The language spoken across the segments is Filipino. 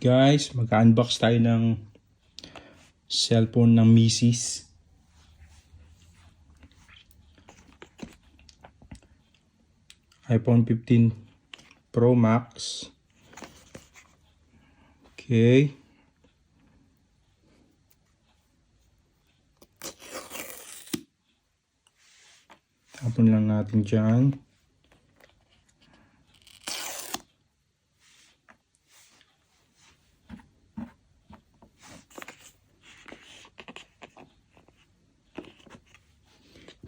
Alright guys, mag-unbox tayo ng cellphone ng Mrs. iPhone 15 Pro Max. Okay. Tapon lang natin dyan.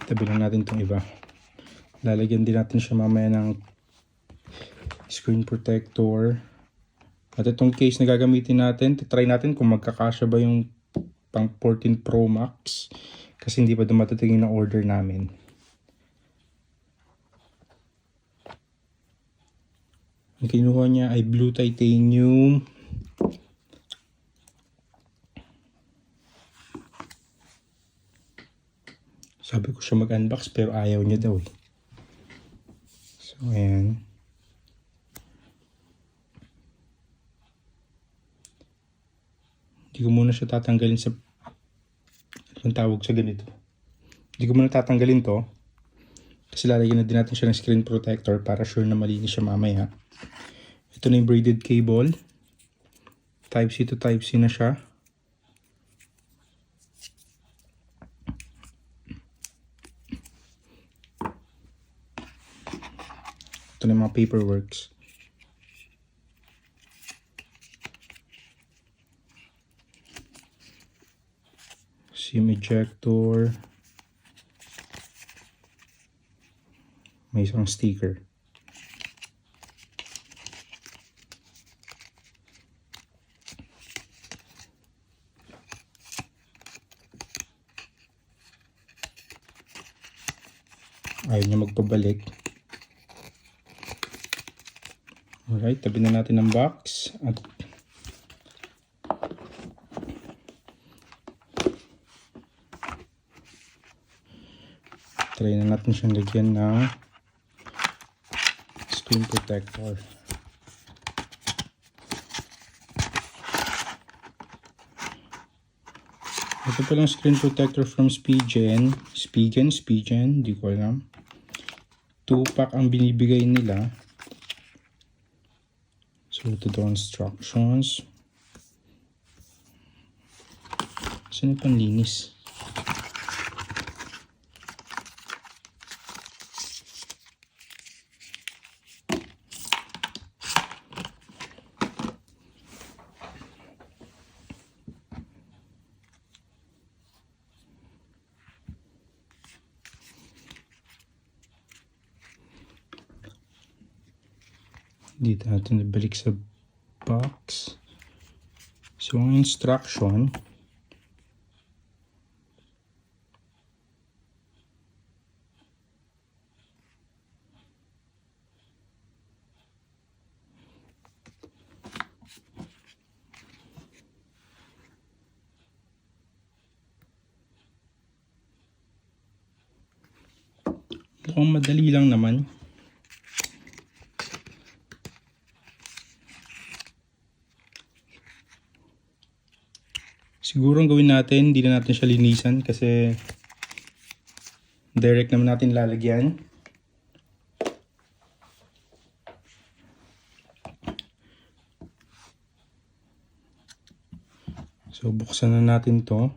Tabi lang natin itong iba. Lalagyan din natin siya mamaya ng screen protector. At itong case na gagamitin natin, try natin kung magkakasya ba yung pang 14 Pro Max. Kasi hindi pa dumatating na order namin. Ang kinuha niya ay blue titanium. Sabi ko siya mag-unbox pero ayaw niya daw eh. So ayan. Hindi ko muna siya tatanggalin sa... Anong tawag sa ganito? Hindi ko muna tatanggalin to. Kasi lalagyan na din natin siya ng screen protector para sure na malinis siya mamaya. Ito na yung braided cable. Type-C to Type-C na siya. Ito na yung mga paperworks. SIM ejector. May isang sticker. Ayaw niya magpabalik. Alright, tabi na natin ang box. At try na natin siyang lagyan ng screen protector. Ito palang screen protector from Spigen, hindi ko alam. 2-pack ang binibigay nila. So ito daw instructions. Saan yung panlinis? Dito natin nabalik sa box. So, ang instruction, mukhang madali lang naman. Siguro ang gawin natin, hindi na natin siya linisan kasi direct naman natin lalagyan. So buksan na natin to.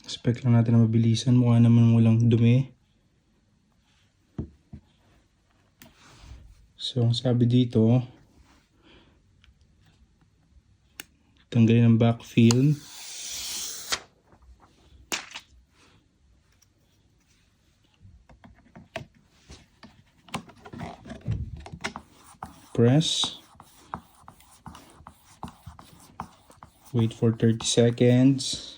Expect lang natin na mabilisan. Mukha naman walang dumi. So, ang sabi dito, tanggalin ang back film. Press. Wait for 30 seconds.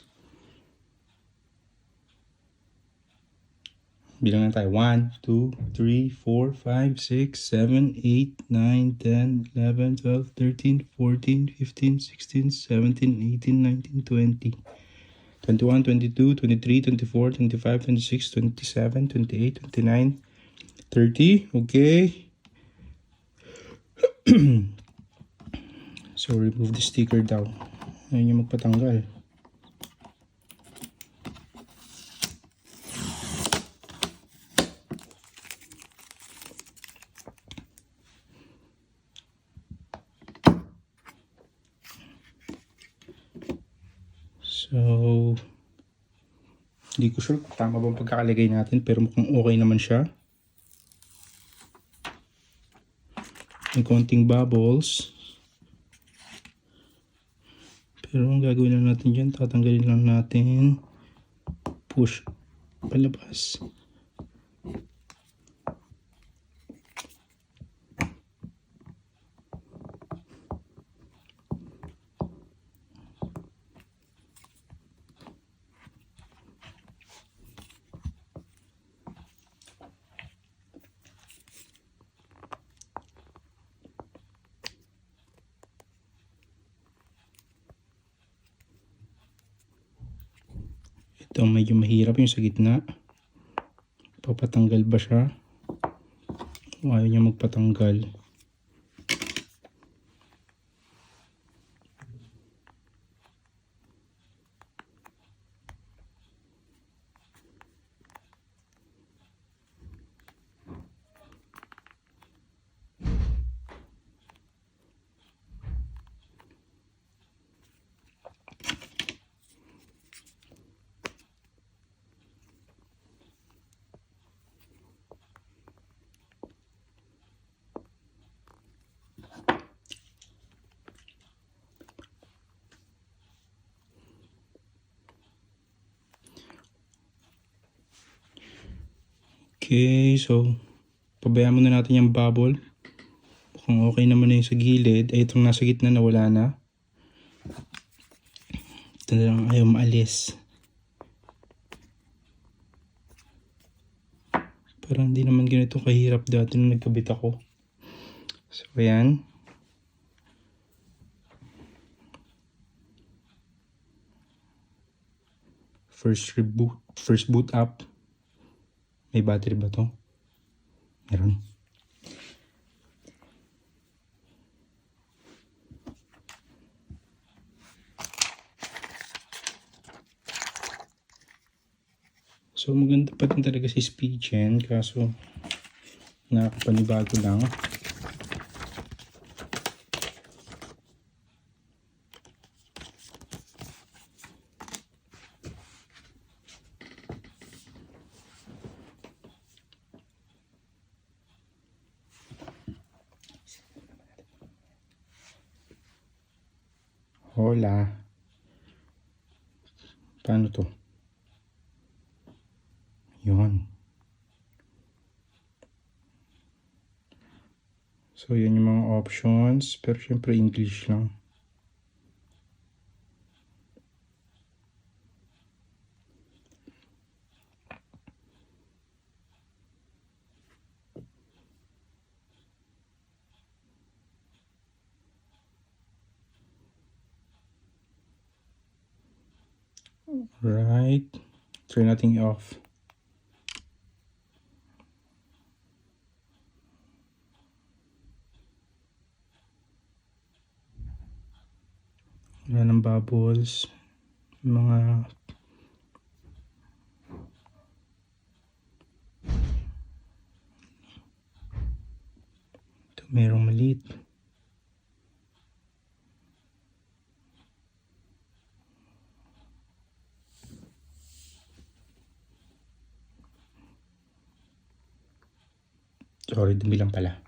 Bilang na tayo. 1, 2, 3, 4, 5, 6, 7, 8, 9, 10, 11, 12, 13, 14, 15, 16, 17, 18, 19, 20. 21, 22, 23, 24, 25, 26, 27, 28, 29, 30. Okay. So, remove the sticker daw. Ayun yung magpatanggal. So, hindi ko sure kung tama ba ang pagkakalagay natin, pero mukhang okay naman siya. May konting bubbles. Pero ang gagawin lang natin dyan, tatanggalin lang natin. Push palabas. Ito medyo mahirap yung sa gitna. Papatanggal ba siya? Ayaw niya magpatanggal. Okay, so pabayaan muna natin yung bubble. Mukhang okay naman na yung sa gilid. Ay, itong nasa gitna na wala na. Ito na lang ayaw maalis. Parang hindi naman ganito kahirap dati nung nagkabit ako. So, ayan. First boot up. May battery ba to? Meron. So maganda pa din talaga si SpeedGen, kaso nakakapanibago lang. Hola. Paano to? Yun. So, yun yung mga options. Pero syempre, English lang. Right. Try natin i-off. Wala ng bubbles. Mga ito merong maliit. Sorry, dumi lang pala.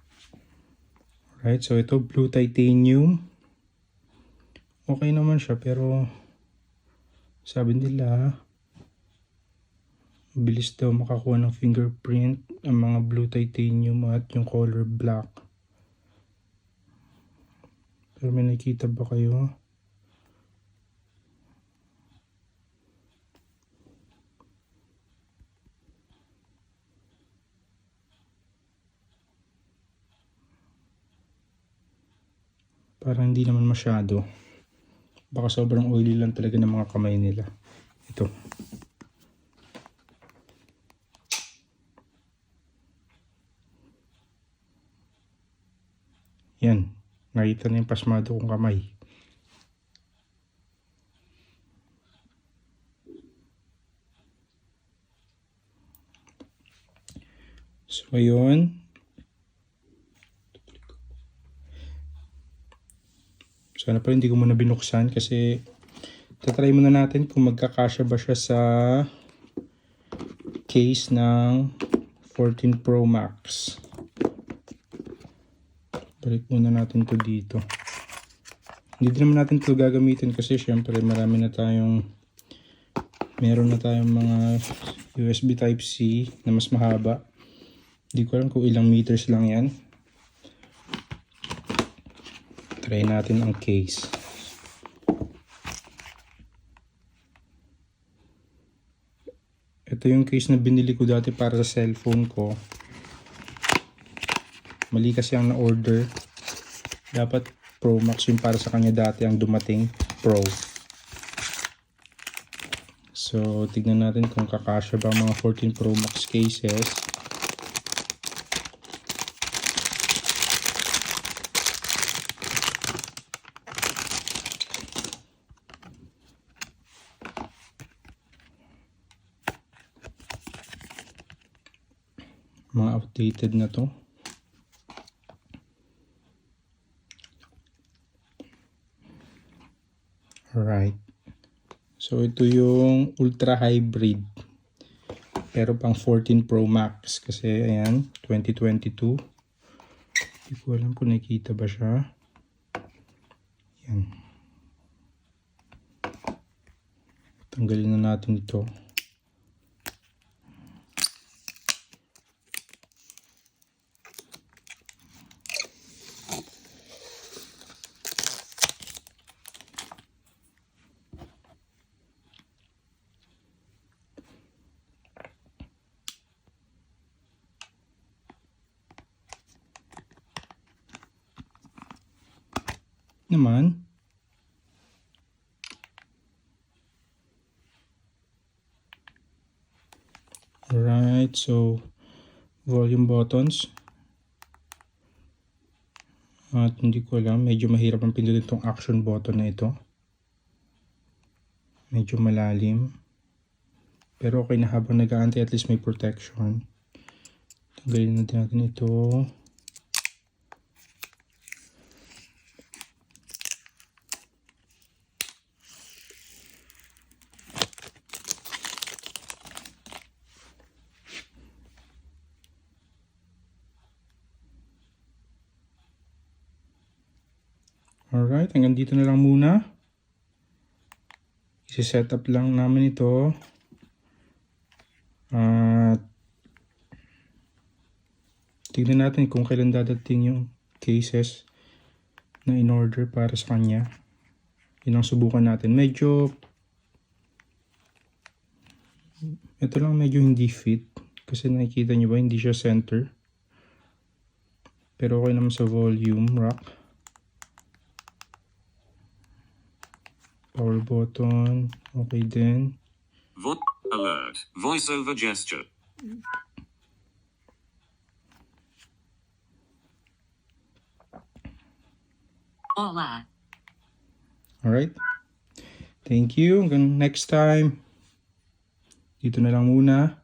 Right, so ito blue titanium. Okay naman siya, pero sabi nila bilis daw makakuha ng fingerprint ang mga blue titanium at yung color black. Pero may nakita ba kayo? Parang hindi naman masyado. Baka sobrang oily lang talaga ng mga kamay nila. Ito. Yan. Nakita na yung pasmado kong kamay. So, ayun. Sana pala hindi ko muna binuksan kasi tatry muna natin kung magkakasya ba siya sa case ng 14 Pro Max. Balik muna natin to dito. Hindi din naman natin to gagamitin kasi syempre meron na tayong mga USB Type-C na mas mahaba. Hindi ko alam kung ilang meters lang yan. Try natin ang case. Ito yung case na binili ko dati para sa cellphone ko. Mali kasi ang na-order. Dapat Pro Max yung para sa kanya dati ang dumating Pro. So, tignan natin kung kakasya ba ang mga 14 Pro Max cases. Mga outdated na to. Alright. So, ito yung Ultra Hybrid. Pero pang 14 Pro Max. Kasi, ayan, 2022. Hindi ko alam kung nakikita ba siya. Ayan. Tanggalin na natin ito. Naman. Alright, so volume buttons. At hindi ko alam, medyo mahirap ang pindutin itong action button na ito. Medyo malalim. Pero okay na habang nag-aantay, at least may protection. Tanggalin natin ito. Alright, hanggang dito na lang muna. I-set up lang namin ito. At tignan natin kung kailan dadating yung cases na in-order para sa kanya. Yun ang subukan natin. Ito lang medyo hindi fit. Kasi nakikita nyo ba, hindi siya center. Pero okay naman sa volume rack. Power button, okay din. Alert, voice over gesture. Hola. Alright. Thank you. Hanggang next time. Dito na lang muna.